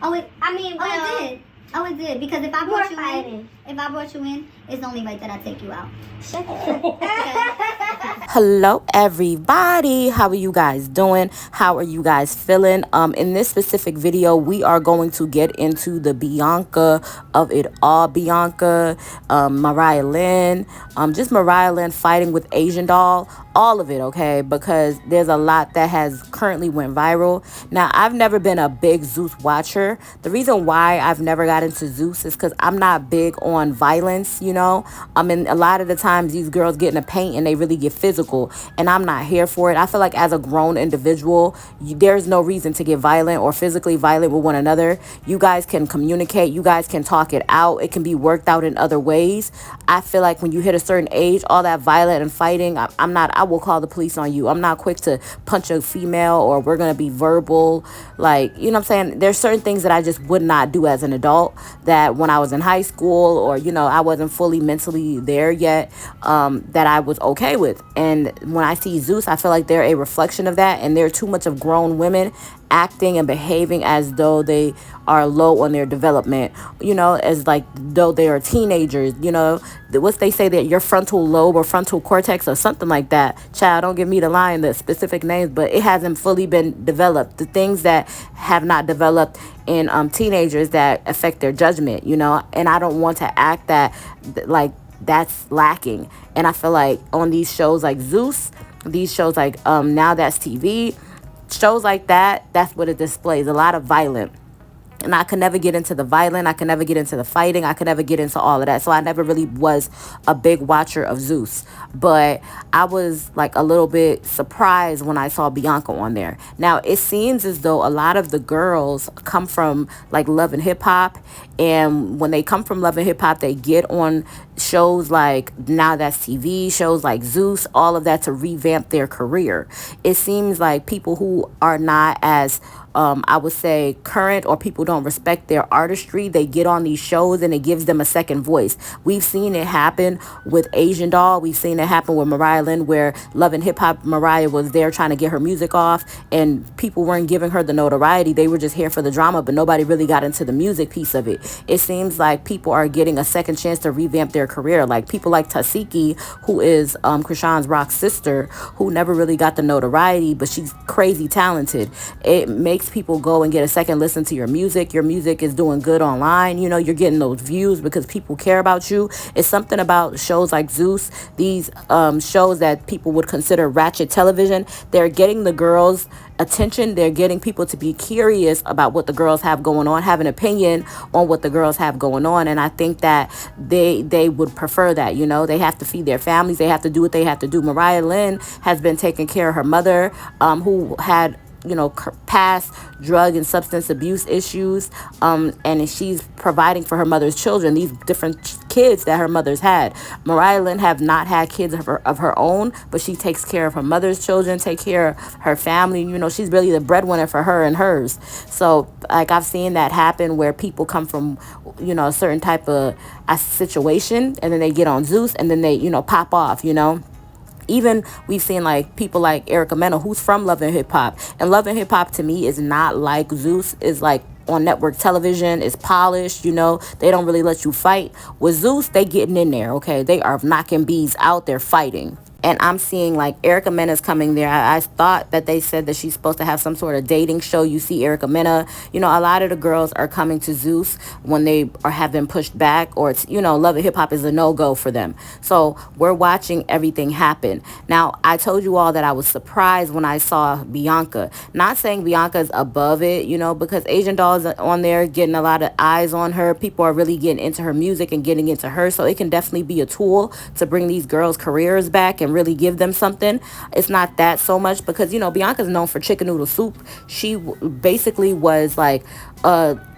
Oh, it did. Oh, it did. Because if I brought you in, it's only right that I take you out. Hello everybody, how are you guys doing? How are you guys feeling? In this specific video, we are going to get into the Bianca of it all. Bianca, Mariah Lynn, just Mariah Lynn fighting with Asian Doll, all of it, okay? Because there's a lot that has currently went viral. Now, I've never been a big Zeus watcher. The reason why I've never got into Zeus is because I'm not big on violence, you know? And a lot of the times these girls get in a paint and they really get physical, and I'm not here for it. I feel like as a grown individual, there's no reason to get violent or physically violent with one another. You guys can communicate. You guys can talk it out. It can be worked out in other ways. I feel like when you hit a certain age, all that violent and fighting, I will call the police on you. I'm not quick to punch a female, or we're going to be verbal. Like, you know what I'm saying? There's certain things that I just would not do as an adult that when I was in high school, or, you know, I wasn't fully mentally there yet, that I was okay with. And when I see Zeus, I feel like they're a reflection of that, and they're too much of grown women acting and behaving as though they are low on their development, you know, as like though they are teenagers, you know. What they say, that your frontal lobe or frontal cortex or something like that, child, don't give me the line, the specific names, but it hasn't fully been developed. The things that have not developed in teenagers that affect their judgment, you know. And I don't want to act that like that's lacking. And I feel like on these shows like Zeus, these shows like Now That's TV, shows like that, that's what it displays, a lot of violence. And I could never get into the violent. I could never get into the fighting. I could never get into all of that. So I never really was a big watcher of Zeus. But I was like a little bit surprised when I saw Bianca on there. Now, it seems as though a lot of the girls come from like Love and Hip Hop. And when they come from Love and Hip Hop, they get on shows like Now That's TV, shows like Zeus, all of that to revamp their career. It seems like people who are not as I would say current, or people don't respect their artistry, they get on these shows and it gives them a second voice. We've seen it happen with Asian Doll. We've seen it happen with Mariah Lynn, where Love and Hip Hop Mariah was there trying to get her music off, and people weren't giving her the notoriety. They were just here for the drama, but nobody really got into the music piece of it. It seems like people are getting a second chance to revamp their career. Like people like Tesehki, who is Krishan's Rock's sister, who never really got the notoriety, but she's crazy talented. It makes people go and get a second listen to your music. Your music is doing good online. You know, you're getting those views because people care about you. It's something about shows like Zeus, these shows that people would consider ratchet television. They're getting the girls' attention. They're getting people to be curious about what the girls have going on, have an opinion on what the girls have going on. And I think that they would prefer that. You know, they have to feed their families. They have to do what they have to do. Mariah Lynn has been taking care of her mother, who had, you know, past drug and substance abuse issues, and she's providing for her mother's children, these different kids that her mother's had. Mariah Lynn have not had kids of her own, but she takes care of her mother's children, take care of her family. You know, she's really the breadwinner for her and hers. So like I've seen that happen where people come from, you know, a certain type of a situation, and then they get on Zeus and then they, you know, pop off, you know. Even we've seen like people like Erica Mena, who's from Love and Hip Hop. And Love and Hip Hop to me is not like Zeus is like on network television. It's polished, you know. They don't really let you fight. With Zeus, they getting in there, okay? They are knocking bees out. They're fighting. And I'm seeing like Erica Mena's coming there. I thought that they said that she's supposed to have some sort of dating show. You see Erica Mena. You know, a lot of the girls are coming to Zeus when they have been pushed back, or it's, you know, Love and Hip Hop is a no-go for them. So we're watching everything happen. Now, I told you all that I was surprised when I saw Bianca. Not saying Bianca's above it, you know, because Asian Doll's on there getting a lot of eyes on her. People are really getting into her music and getting into her. So it can definitely be a tool to bring these girls' careers back and really give them something. It's not that so much because, you know, Bianca's known for chicken noodle soup. She basically was like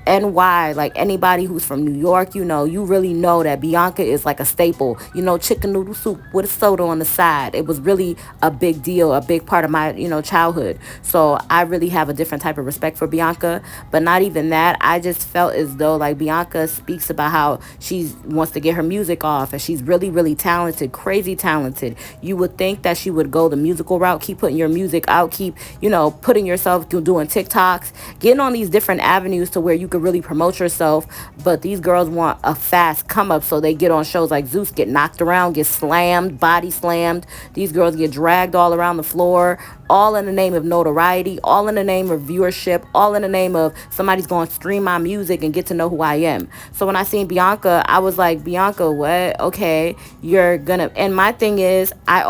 NY, like anybody who's from New York, you know, you really know that Bianca is like a staple, you know, chicken noodle soup with a soda on the side. It was really a big deal, a big part of my, you know, childhood. So I really have a different type of respect for Bianca. But not even that, I just felt as though like Bianca speaks about how she wants to get her music off, and she's really, really talented, crazy talented. You would think that she would go the musical route, keep putting your music out, keep, you know, putting yourself doing TikToks, getting on these different avenues to where you could really promote yourself. But these girls want a fast come up, so they get on shows like Zeus, get knocked around, get slammed, body slammed. These girls get dragged all around the floor, all in the name of notoriety, all in the name of viewership, all in the name of somebody's going to stream my music and get to know who I am. So when I seen Bianca, I was like, Bianca, what? Okay, you're gonna. And my thing is, I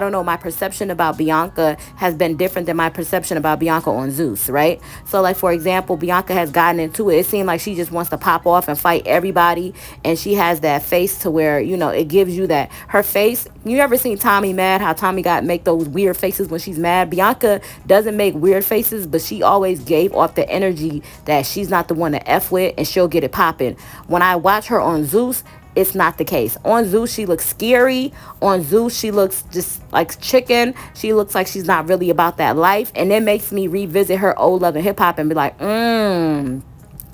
don't know, my perception about Bianca has been different than my perception about Bianca on Zeus, right? So like, for example, Bianca has gotten into it. It seemed like she just wants to pop off and fight everybody, and she has that face to where, you know, it gives you that. Her face, you ever seen Tommy mad, how Tommy make those weird faces when she's mad? Bianca doesn't make weird faces, but she always gave off the energy that she's not the one to F with, and she'll get it popping. When I watch her on Zeus, it's not the case. On Zeus, she looks scary. On Zeus, she looks just like chicken. She looks like she's not really about that life. And it makes me revisit her old Love and Hip Hop and be like,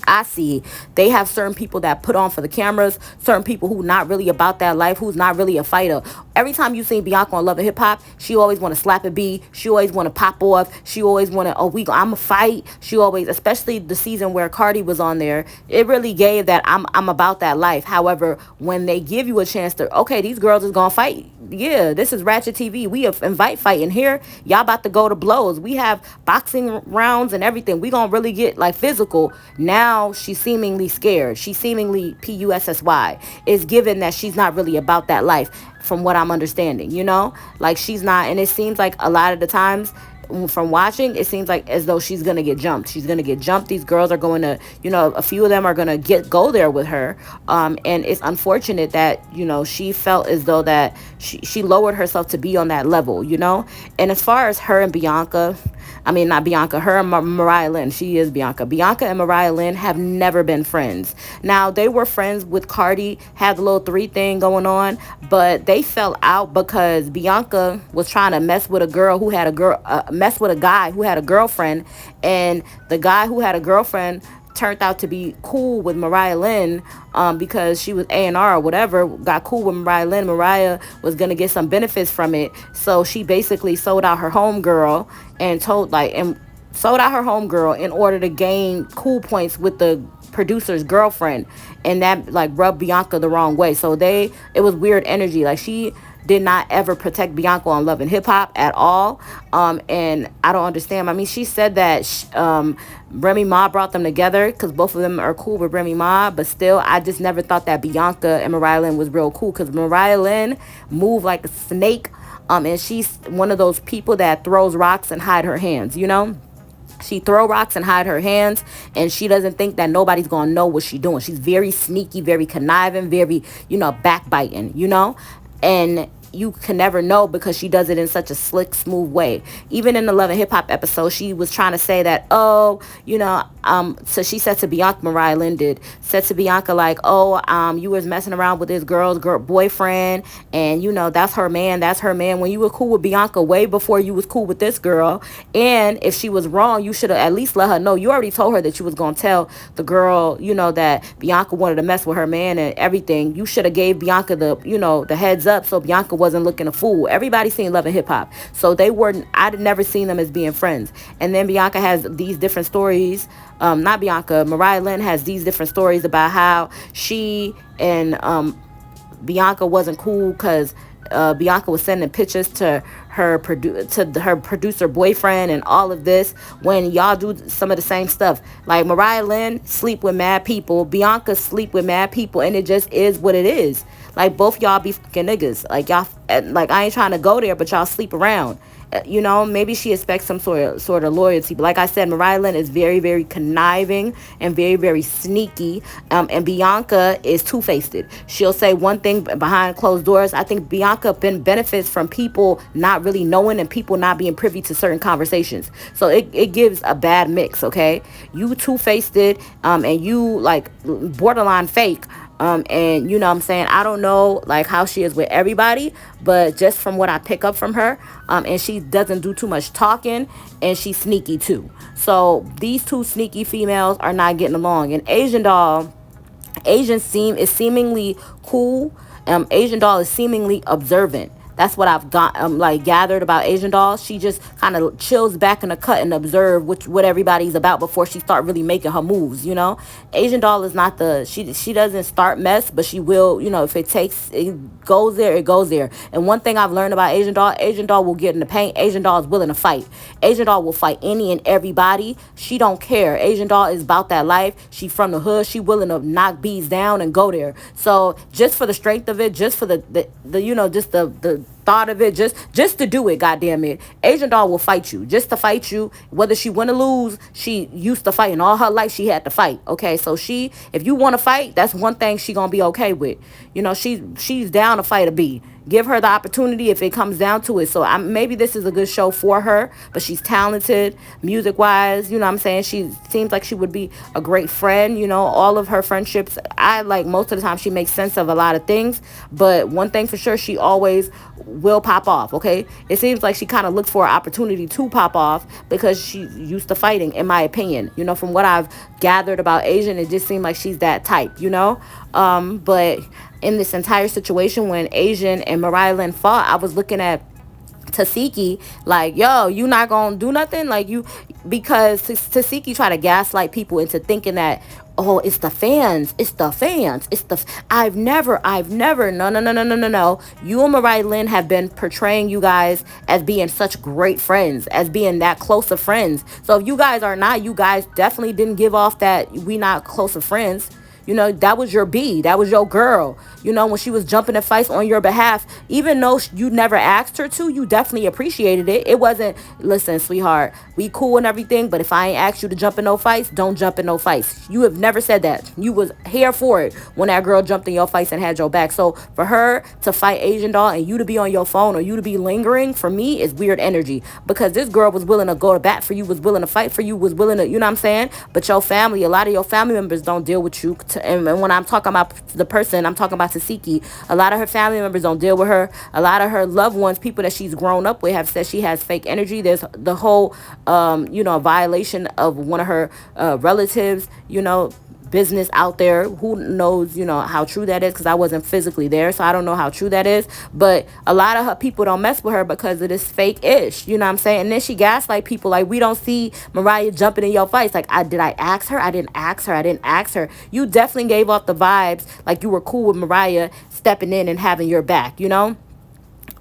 I see. They have certain people that put on for the cameras, certain people who not really about that life, who's not really a fighter. Every time you see Bianca on Love and Hip Hop, she always want to slap a B. She always want to pop off. She always want to, I'm a fight. She always, especially the season where Cardi was on there, it really gave that I'm about that life. However, when they give you a chance to, okay, these girls is going to fight. Yeah, this is Ratchet TV. We invite fighting here. Y'all about to go to blows. We have boxing rounds and everything. We going to really get like physical. Now she's seemingly scared. She's seemingly PUSSY. It's given that she's not really about that life from what I'm understanding, you know? Like she's not, and it seems like a lot of the times from watching, it seems like as though she's gonna get jumped. She's gonna get jumped. These girls are going to, you know, a few of them are gonna go there with her. And it's unfortunate that, you know, she felt as though that she lowered herself to be on that level, you know. And as far as her and Bianca, I mean, not Bianca, her and Mariah Lynn. She is Bianca. Bianca and Mariah Lynn have never been friends. Now, they were friends with Cardi, had the little 3 thing going on, but they fell out because Bianca was trying to mess with a girl who had mess with a guy who had a girlfriend, and the guy who had a girlfriend turned out to be cool with Mariah Lynn because she was A&R or whatever, got cool with Mariah Lynn. Mariah was going to get some benefits from it. So she basically sold out her homegirl and sold out her homegirl in order to gain cool points with the producer's girlfriend. And that like rubbed Bianca the wrong way. So it was weird energy. Like she did not ever protect Bianca on Love and Hip Hop at all. And I don't understand. I mean, she said that Remy Ma brought them together because both of them are cool with Remy Ma, but still, I just never thought that Bianca and Mariah Lynn was real cool because Mariah Lynn moved like a snake. And she's one of those people that throws rocks and hide her hands, you know? She throw rocks and hide her hands, and she doesn't think that nobody's going to know what she's doing. She's very sneaky, very conniving, very, you know, backbiting, you know? And you can never know because she does it in such a slick, smooth way. Even in the Love and Hip Hop episode, she was trying to say that, oh, you know, so she said to Bianca, Mariah Lynn said to Bianca, like, oh, you was messing around with this girl's boyfriend, and, you know, that's her man, when you were cool with Bianca way before you was cool with this girl. And if she was wrong, you should have at least let her know. You already told her that you was going to tell the girl, you know, that Bianca wanted to mess with her man and everything. You should have gave Bianca the heads up so Bianca wasn't looking a fool. Everybody seen Love and Hip Hop, so I'd never seen them as being friends. And then Bianca has these different stories. Not Bianca, Mariah Lynn has these different stories about how she and Bianca wasn't cool because Bianca was sending pictures to her producer boyfriend and all of this when y'all do some of the same stuff. Like Mariah Lynn sleep with mad people, Bianca sleep with mad people, and it just is what it is. Like both y'all be fucking niggas. Like y'all, like I ain't trying to go there, but y'all sleep around. You know, maybe she expects some sort of loyalty. But like I said, Mariah Lynn is very, very conniving and very, very sneaky. And Bianca is two-faced. She'll say one thing behind closed doors. I think Bianca benefits from people not really knowing and people not being privy to certain conversations. So it gives a bad mix, okay? You two-faced and you like borderline fake. And you know what I'm saying, I don't know like how she is with everybody, but just from what I pick up from her, and she doesn't do too much talking, and she's sneaky too. So these two sneaky females are not getting along. And Asian is seemingly cool. Asian Doll is seemingly observant. That's what I've got like gathered about Asian doll. She just kind of chills back in the cut and observe what everybody's about before she start really making her moves, you know. Asian doll is not the, she doesn't start mess, but she will, you know, if it goes there, it goes there. And one thing I've learned about Asian doll will get in the paint. Asian doll is willing to fight. Asian doll will fight any and everybody. She don't care. Asian doll is about that life. She from the hood. She willing to knock bees down and go there. So just for the strength of it, just for the you know, just the thought of it, just to do it, goddamn it, Asian doll will fight you, just to fight you, whether she win or lose. She used to fighting all her life. She had to fight. Okay, so if you want to fight, that's one thing she gonna be okay with. You know, she's down to fight a bee. Give her the opportunity if it comes down to it. So maybe this is a good show for her, but she's talented music wise, you know what I'm saying. She seems like she would be a great friend. You know, all of her friendships, I like, most of the time she makes sense of a lot of things, but one thing for sure, she always will pop off. Okay, it seems like she kind of looked for an opportunity to pop off because she's used to fighting, in my opinion. You know, from what I've gathered about Asian, it just seemed like she's that type, you know. But in this entire situation, when Asian and Mariah Lynn fought, I was looking at Tesehki like, yo, you not gonna do nothing, like, you, because Tesehki try to gaslight people into thinking that, oh, it's the fans, I've never, no. You and Mariah Lynn have been portraying you guys as being such great friends, as being that close of friends. So if you guys are not, you guys definitely didn't give off that we not close of friends. You know, that was your B. That was your girl. You know, when she was jumping in fights on your behalf, even though you never asked her to, you definitely appreciated it. It wasn't, listen, sweetheart, we cool and everything, but if I ain't asked you to jump in no fights, don't jump in no fights. You have never said that. You was here for it when that girl jumped in your fights and had your back. So for her to fight Asian doll and you to be on your phone or you to be lingering, for me, is weird energy, because this girl was willing to go to bat for you, was willing to fight for you, was willing to, you know what I'm saying? But your family, a lot of your family members don't deal with you. And when I'm talking about the person, I'm talking about Tesehki. A lot of her family members don't deal with her. A lot of her loved ones, people that she's grown up with, have said she has fake energy. There's the whole, you know, violation of one of her relatives, you know, business out there. Who knows, you know, how true that is, because I wasn't physically there, so I don't know how true that is. But a lot of her people don't mess with her because of this fake ish, you know what I'm saying? And then she gaslight people like, we don't see Mariah jumping in your fights. Like, did I ask her? I didn't ask her. You definitely gave off the vibes like you were cool with Mariah stepping in and having your back, you know.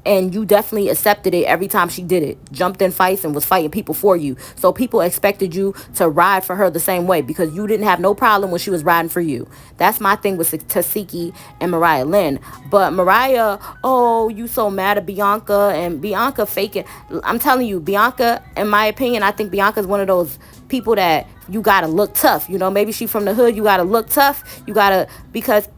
And you definitely accepted it every time she did it. Jumped in fights and was fighting people for you. So people expected you to ride for her the same way, because you didn't have no problem when she was riding for you. That's my thing with Tesehki and Mariah Lynn. But Mariah, oh, you so mad at Bianca, and Bianca faking. I'm telling you, Bianca, in my opinion, I think Bianca's one of those people that you gotta look tough. You know, maybe she from the hood, you gotta look tough. You gotta, because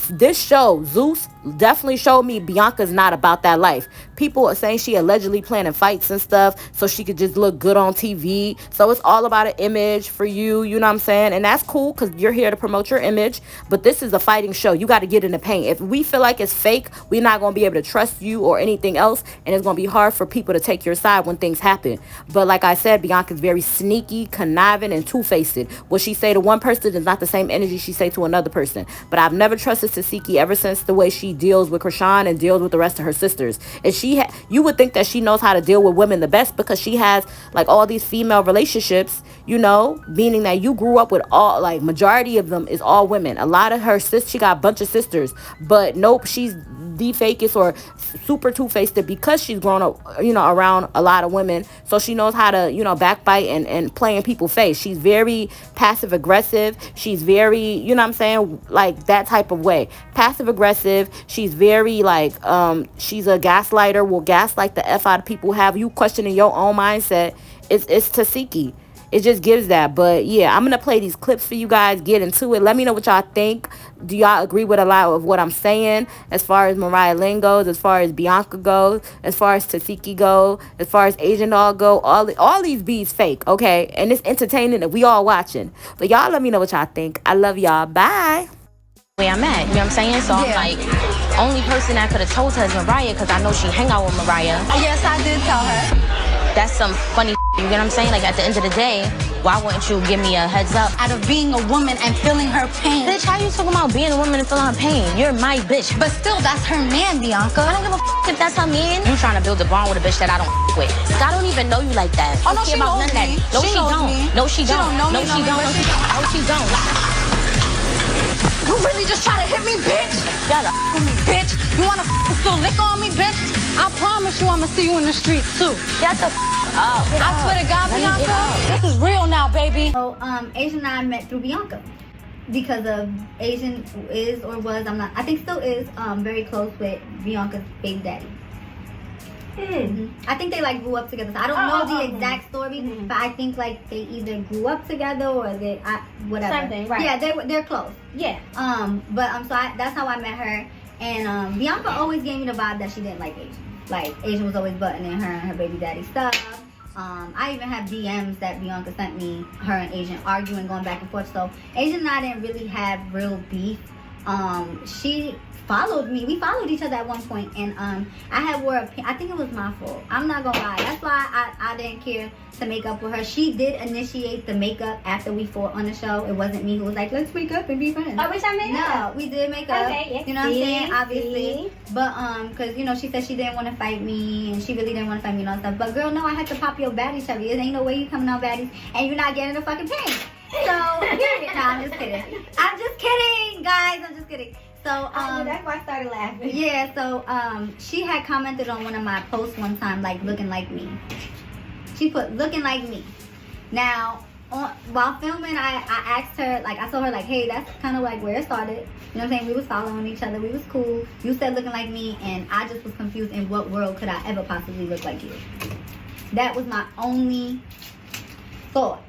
this show, Zeus, definitely showed me Bianca's not about that life. People are saying she allegedly planning fights and stuff so she could just look good on TV. So it's all about an image for you, you know what I'm saying? And that's cool, because you're here to promote your image. But this is a fighting show. You got to get in the paint. If we feel like it's fake, we're not going to be able to trust you or anything else. And it's going to be hard for people to take your side when things happen. But like I said, Bianca's very sneaky, conniving, and two-faced. What she say to one person is not the same energy she say to another person. But I've never trusted Tesehki ever since the way she deals with Krishan and deals with the rest of her sisters. And you would think that she knows how to deal with women the best, because she has like all these female relationships, you know, meaning that you grew up with all, like, majority of them is all women. A lot of her sisters, she got a bunch of sisters, but nope, she's the fakest or super two-faced because she's grown up, you know, around a lot of women. So she knows how to, you know, backbite and play in people's face. She's very passive aggressive. She's very, you know what I'm saying, like that type of way. Passive aggressive. She's very like, she's a gaslighter, will gaslight the F out of people, have you questioning your own mindset. It's Tesehki. It just gives that. But yeah, I'm gonna play these clips for you guys, get into it. Let me know what y'all think. Do y'all agree with a lot of what I'm saying, as far as Mariah Lynn goes, as far as Bianca goes, as far as Tesehki go, as far as Asian doll go? All these bees fake, okay? And it's entertaining and we all watching. But y'all let me know what y'all think. I love y'all. Bye. Where I'm at, you know what I'm saying? So I'm like, only person I could have told her is Mariah, because I know she hang out with Mariah. Yes, I did tell her. That's some funny, you get what I'm saying? Like, at the end of the day, Why wouldn't you give me a heads up? Out of being a woman and feeling her pain. Bitch, how you talking about being a woman and feeling her pain? You're my bitch. But still, that's her man, Bianca. I don't give a if that's her man. You trying to build a bond with a bitch that I don't with. I don't even know you like that. Oh, no, care she about knows none of that. me. No, She she knows don't. me. No, she She don't. don't know No, me, she no, don't. but No, she don't. You really just try to hit me, bitch? Shut up. Me, bitch. You wanna still lick on me, bitch? I promise you I'ma see you in the streets too. Shut the up. I swear to God, Bianca, this is real now, baby. So, Asian and I met through Bianca. Because of Asian is or was, I think still is, very close with Bianca's baby daddy. I think they like grew up together. So I don't know the exact story, but I think like they either grew up together or they whatever. Something, right? Yeah, they're close. Yeah. That's how I met her. And Bianca always gave me the vibe that she didn't like Asian. Like Asian was always buttoning her and her baby daddy stuff. I even have DMs that Bianca sent me, her and Asian arguing, going back and forth. So Asian and I didn't really have real beef. She followed me. We followed each other at one point, and I had wore a pink. I think it was my fault. I'm not gonna lie. That's why I didn't care to make up with her. She did initiate the makeup after we fought on the show. It wasn't me who was like, let's make up and be friends. Oh, which I made up? No, we did make up. Okay, yes. You know what I'm saying? Obviously. But because you know, she said she didn't want to fight me, and she really didn't want to fight me and all stuff. But girl, no, I had to pop your Baddies, Chevy. There ain't no way you coming out Baddies and you're not getting the fucking pain. So period. No, I'm just kidding. I'm just kidding, guys. I'm just kidding. So that's why I started laughing. yeah, so she had commented on one of my posts one time, like looking like me. She put looking like me. Now while filming, I asked her, like I told her like, hey, that's kind of like where it started. You know what I'm saying? We was following each other, we was cool. You said looking like me, and I just was confused in what world could I ever possibly look like you. That was my only thought.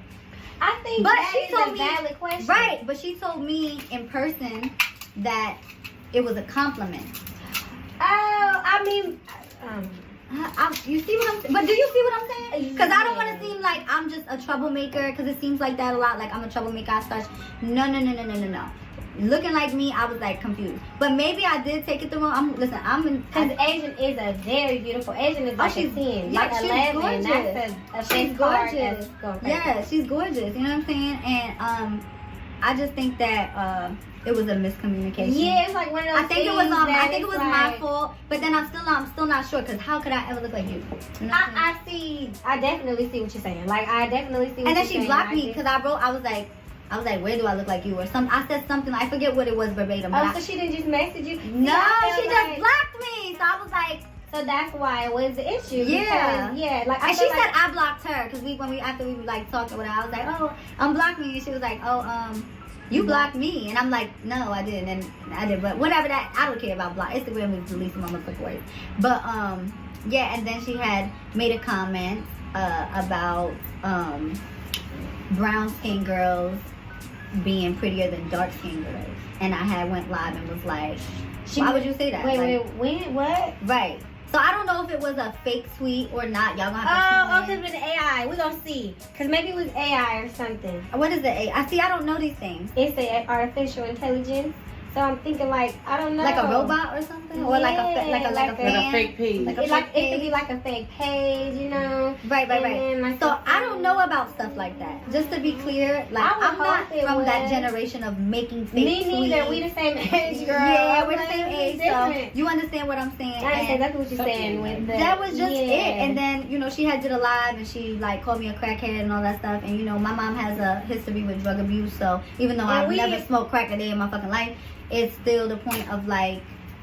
I think But that she is told a me, valid question. right, but she told me in person that it was a compliment. Oh, I mean, You see what I'm saying? But do you see what I'm saying? Because I don't want to seem like I'm just a troublemaker, because it seems like that a lot, like I'm a troublemaker. I start, no. Looking like me, I was like confused. But maybe I did take it the wrong. because Asian is a very beautiful. Asian is like she's, a 10, yeah, like she's 11. gorgeous. That's a She's card gorgeous. that's going crazy. Yeah, she's gorgeous. You know what I'm saying? And I just think that it was a miscommunication. Yeah, it's like one of those I think it was things my like, fault, but then I'm still not sure, because how could I ever look like you? You know what I'm saying? I definitely see what you're saying. Like, I definitely see what And then you're she saying. blocked me because I was like, where do I look like you? Or some, I said something, I forget what it was verbatim. Oh, so she didn't just message you? No, she just blocked me. So I was like, so that's why it was the issue. Yeah. Because, yeah. Like, and she said I blocked her, because after we like talked or whatever, I was like, oh, unblock me. And she was like, oh, you blocked me. And I'm like, no, I didn't. And I did, but whatever that, I don't care about block. Instagram is deleting my motherfucking words. But yeah, and then she had made a comment about brown skin girls being prettier than dark skin girls. And I had went live and was like, why would you say that? Wait, when? What? Right. So I don't know if it was a fake tweet or not. Y'all gonna have to because with the AI, we're gonna see. Because maybe it was AI or something. What is the AI? See, I don't know these things. It's an artificial intelligence. So I'm thinking like, I don't know. Like a robot or something? Or like a fake page. It could be like a fake page, you know? Right. Then, like, so I don't know about stuff like that. Just to be clear, like I'm not from that generation of making fake Me neither. tweets. We the same age, girl. Yeah, we're the same age. Different. So you understand what I'm saying? I understand exactly what you're saying with that. That was just it. And then, you know, she had did a live and she like called me a crackhead and all that stuff. And you know, my mom has a history with drug abuse. So even though I've never smoked crack a day in my fucking life, it's still the point of like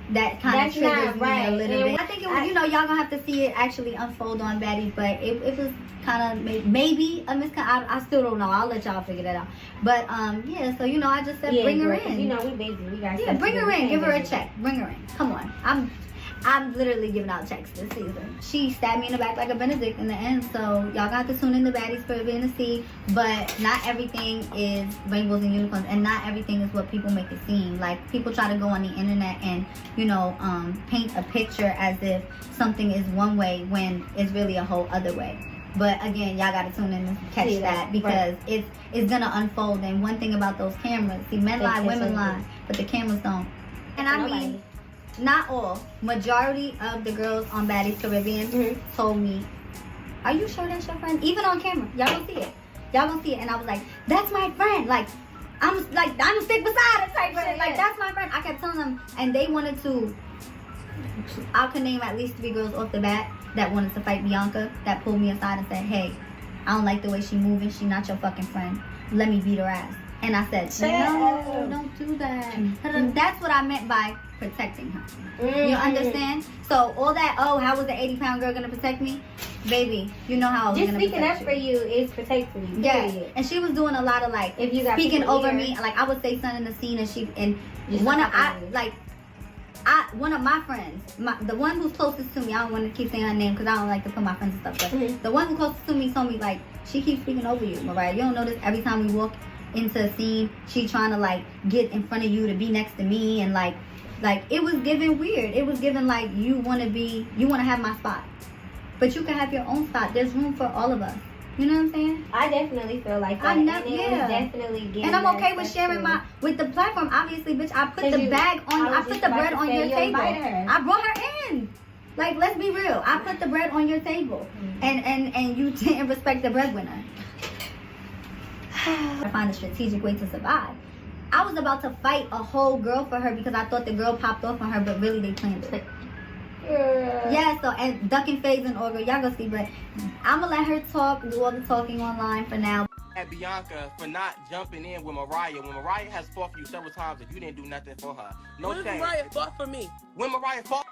that kind of triggers me a little bit. I think it was, you know, y'all gonna have to see it actually unfold on Baddies, but it was kind of maybe a I still don't know. I'll let y'all figure that out. But yeah, so you know, I just said bring her in. You know, we busy. We got bring her in. Give her a check. Bring her in. Come on. I'm literally giving out checks this season. She stabbed me in the back like a Benedict in the end, so y'all got to tune in to Baddies for being to see. But not everything is rainbows and unicorns, and not everything is what people make it seem. Like, people try to go on the internet and, you know, paint a picture as if something is one way when it's really a whole other way. But again, y'all got to tune in and catch that, because it's gonna unfold. And one thing about those cameras, see, men lie, women lie, but the cameras don't. And I mean, not all, majority of the girls on Baddies Caribbean told me, are you sure that's your friend? Even on camera, y'all don't see it. Y'all gonna see it. And I was like, that's my friend. Like, I'm gonna stick beside it type shit. Like, that's my friend. I kept telling them, and they wanted to. I could name at least 3 girls off the bat that wanted to fight Bianca, that pulled me aside and said, hey, I don't like the way she moving. She not your fucking friend. Let me beat her ass. And I said, no, don't do that. That's what I meant by protecting her. You understand? So all that, oh, how was the 80-pound girl gonna protect me? Baby, you know how I was just gonna speaking protect up for you is protecting you. Yeah, and she was doing a lot of like if you got speaking over me. Like I would say something in the scene, and one of my friends, the one who's closest to me, I don't want to keep saying her name because I don't like to put my friends and stuff, but the one who's closest to me told me, like, she keeps speaking over you, Mariah. You don't notice every time we walk into a scene, she trying to like get in front of you to be next to me, and like it was giving weird. It was giving like you want to have my spot, but you can have your own spot. There's room for all of us. You know what I'm saying? I definitely feel like that. I know, and it was definitely getting. And I'm okay with sharing with the platform. Obviously, bitch, I put the bag on. I put the bread on your table. I brought her in. Like, let's be real. I put the bread on your table, and you didn't respect the breadwinner. I find a strategic way to survive. I was about to fight a whole girl for her because I thought the girl popped off on her, but really they planned it. Yeah, so, and ducking phase and order, y'all gonna see, but I'm gonna let her talk, do all the talking online for now. At Bianca for not jumping in with Mariah when Mariah has fought for you several times and you didn't do nothing for her. No when shame. Mariah fought for me. When Mariah fought,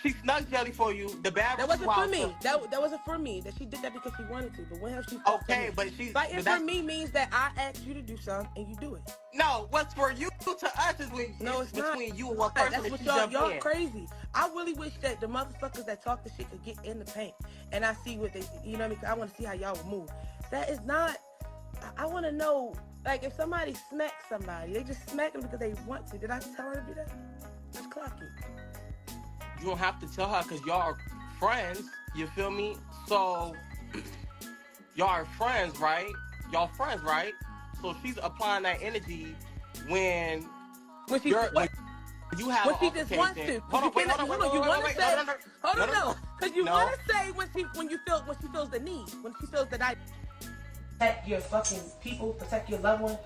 she snug jelly for you. The bad. That wasn't for me. That wasn't for me. That she did that because she wanted to. But when has she fought for me? But she's fighting for me means that I asked you to do something and you do it. No, what's for you to us is when it's between you and one person. That's what y'all crazy. I really wish that the motherfuckers that talk the shit could get in the paint and I see what they, you know what I mean? I want to see how y'all would move. That is not. I want to know, like, if somebody smacks somebody, they just smack them because they want to. Did I tell her to do that? That's cocky. You don't have to tell her because y'all are friends. You feel me? So y'all are friends, right? Y'all friends, right? So she's applying that energy when she you have when she just wants to. Hold on, you want to say, hold on, because you want to say when she feels the need, when she feels that I protect your fucking people, protect your loved one.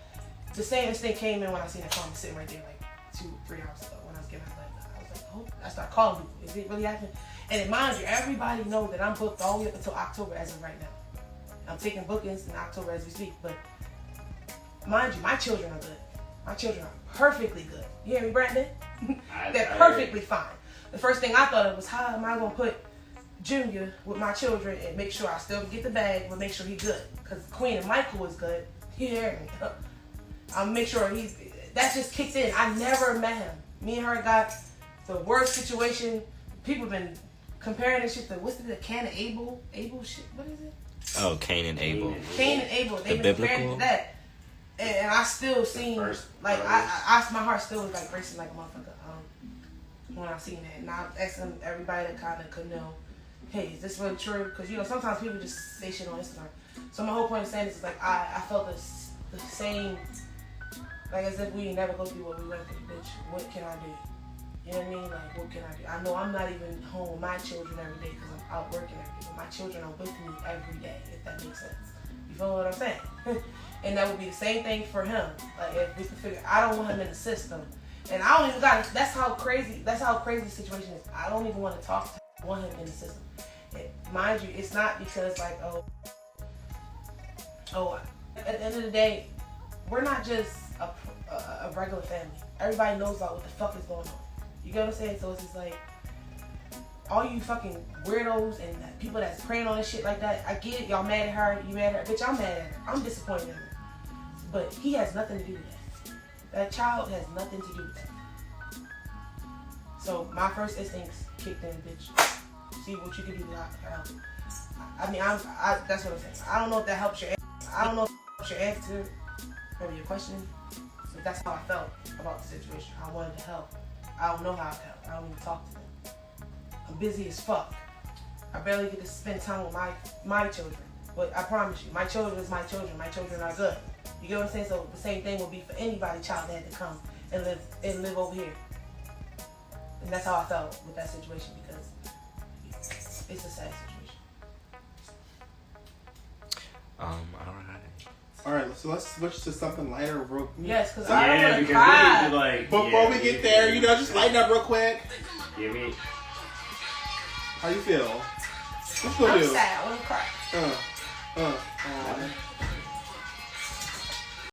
The same instinct came in when I seen that comment sitting right there like 2-3 hours ago when I was getting out of bed. I was like, oh, I started calling people. Is it really happening? And mind you, everybody know that I'm booked all the way up until October as of right now. I'm taking bookings in October as we speak, but mind you, my children are good. My children are perfectly good. You hear me, Brandon? They're perfectly fine. The first thing I thought of was, how am I going to put Junior with my children and make sure I still get the bag, but make sure he's good? Because Queen and Michael is good. You hear me? I'll make sure that's just kicked in. I never met him. Me and her got the worst situation. People have been comparing this shit to, what's the can of Abel? Abel shit? What is it? Oh, Cain and Abel. Cain and Abel. They've been comparing it to that. And I still seen, like, my heart still was like racing like a motherfucker when I seen that. And I asked everybody that kind of could know, hey, is this really true? Because, you know, sometimes people just say shit on Instagram. So my whole point of saying this is, like, I felt the same, like, as if we never go through what we went through, bitch. What can I do? You know what I mean? Like, what can I do? I know I'm not even home with my children every day because I'm out working every day. But my children are with me every day, if that makes sense. You feel what I'm saying? And that would be the same thing for him. Like, if we can figure, I don't want him in the system. And I don't even that's how crazy the situation is. I don't even want to talk to him. I want him in the system. And mind you, it's not because, like, oh, at the end of the day, we're not just a regular family. Everybody knows about what the fuck is going on. You get what I'm saying? So it's just like, all you fucking weirdos and people that's praying on this shit like that, I get it. Y'all mad at her. You mad at her. Bitch, I'm mad at her. I'm disappointed in her. But he has nothing to do with that. That child has nothing to do with that. So my first instincts kicked in, bitch. See what you can do to help. I mean, that's what I'm saying. I don't know if that helps your answer, maybe your question. But that's how I felt about the situation. I wanted to help. I don't know how to help. I don't even talk to them. I'm busy as fuck. I barely get to spend time with my children. But I promise you, my children is my children. My children are good. You get what I'm saying? So the same thing will be for anybody child that had to come and live over here. And that's how I felt with that situation because it's a sad situation. Alright, so let's switch to something lighter real quick. Yes, because I don't want to cry. Like, before we get there, you know, just lighten up real quick. Give me. How you feel? What's gonna do? I'm sad. I want to cry.